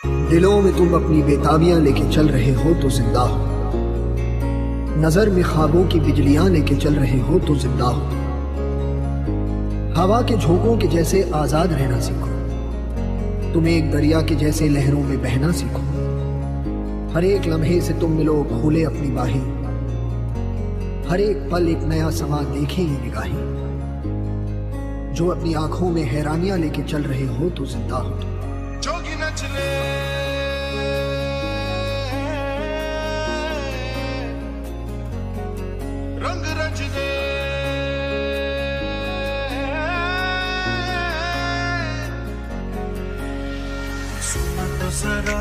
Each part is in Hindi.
दिलों में तुम अपनी बेताबियां लेके चल रहे हो तो जिंदा हो, नजर में ख्वाबों की बिजलियां लेके चल रहे हो तो जिंदा हो। हवा के झोंकों के जैसे आजाद रहना सीखो, तुम एक दरिया के जैसे लहरों में बहना सीखो। हर एक लम्हे से तुम मिलो खोले अपनी बाहें, हर एक पल एक नया समा देखे ये निगाहें। जो अपनी आंखों में हैरानियां लेके चल रहे हो तो जिंदा हो। जोगी नचले रंग रच दे, सुना तो जरा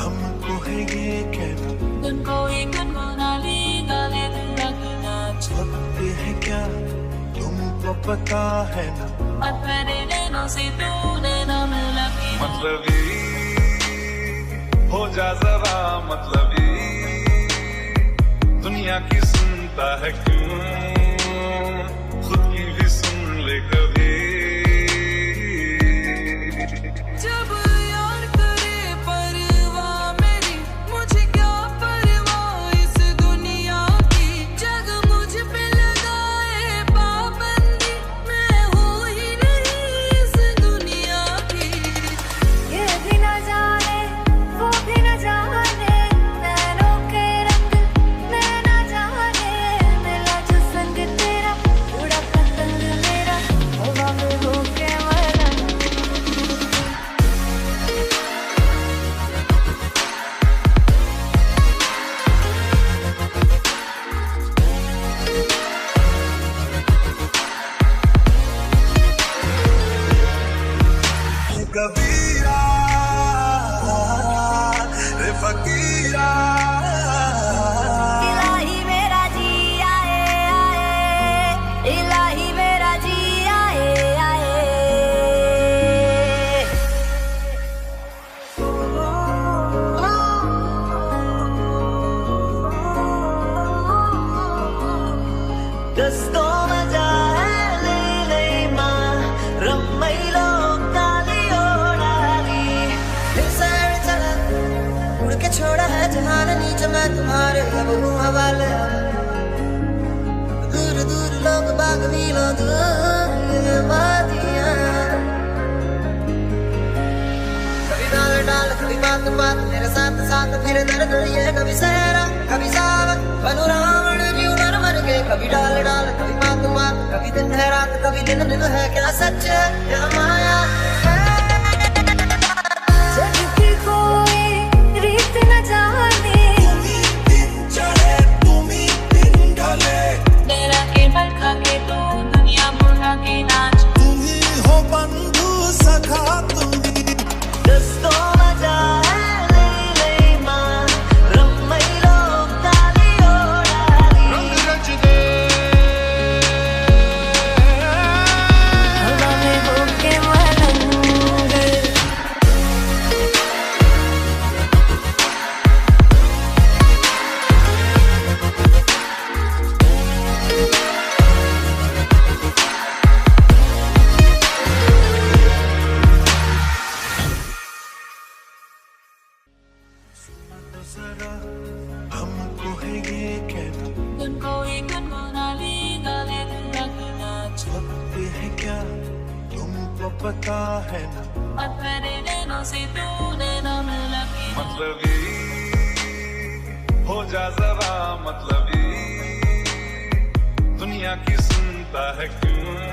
हमको है ये कहना, तुमको एक गुनगुनाली गाले लगना वक्त है क्या तुमको पता है ना, तेरे नैनों से तूने न मिला कि मतलबी हो जा जरा मतलबी, दुनिया की सुनता है क्यों, खुद की भी सुन ले कभी। जब यार करे परवाह मेरी, मुझे क्या परवाह इस दुनिया की। जग मुझ पे लगाए पाबंदी, मैं हूँ ही नहीं इस दुनिया की। ये भी न जाने वो भी न जाने, नैनों के रंग मैं न जाने। मिला जो संग तेरा उड़ा पतंग मेरा, हवा में होके मरन। कबीरा रे फकीरा, इलाही मेरा जी आए आए, इलाही मेरा जी आए आए। Gusto maja le le ma ramai lo kali odali, फिर सैर चला उड़ के छोड़ा है जहान नीचे, मैं तुम्हारे अब हूँ हवाले। दूर दूर लोग बाग मीलों दूर वादियाँ, कभी डाल डाल कभी बात बात, मेरे साथ साथ फिर दर्द ये कभी सहरा कभी सावन, बनू रावण जी मर मर के। कभी डाल डाल कभी बात बात, कभी दिन है रात कभी दिन दिन है, क्या सच है क्या माया है। जग की कोई रीत न जाने, चढ़े तुम्ही दिन ढले, तेरा के पल खा के तू दुनिया बुढ़ा के नाच। तुम्ही हो बंधु सखा तुम्ही, Gusto maja le le ma ramai lo kali odali, रंग रच दे हवा में होके मरंग। तो जरा हमको है ये कहना, तुमको एक गुनगुनाली गाले लगना वक्त है क्या तुमको पता है ना, तेरे नैनों से तूने न मिला कि मतलबी हो जा जरा मतलबी, दुनिया की सुनता है क्यों,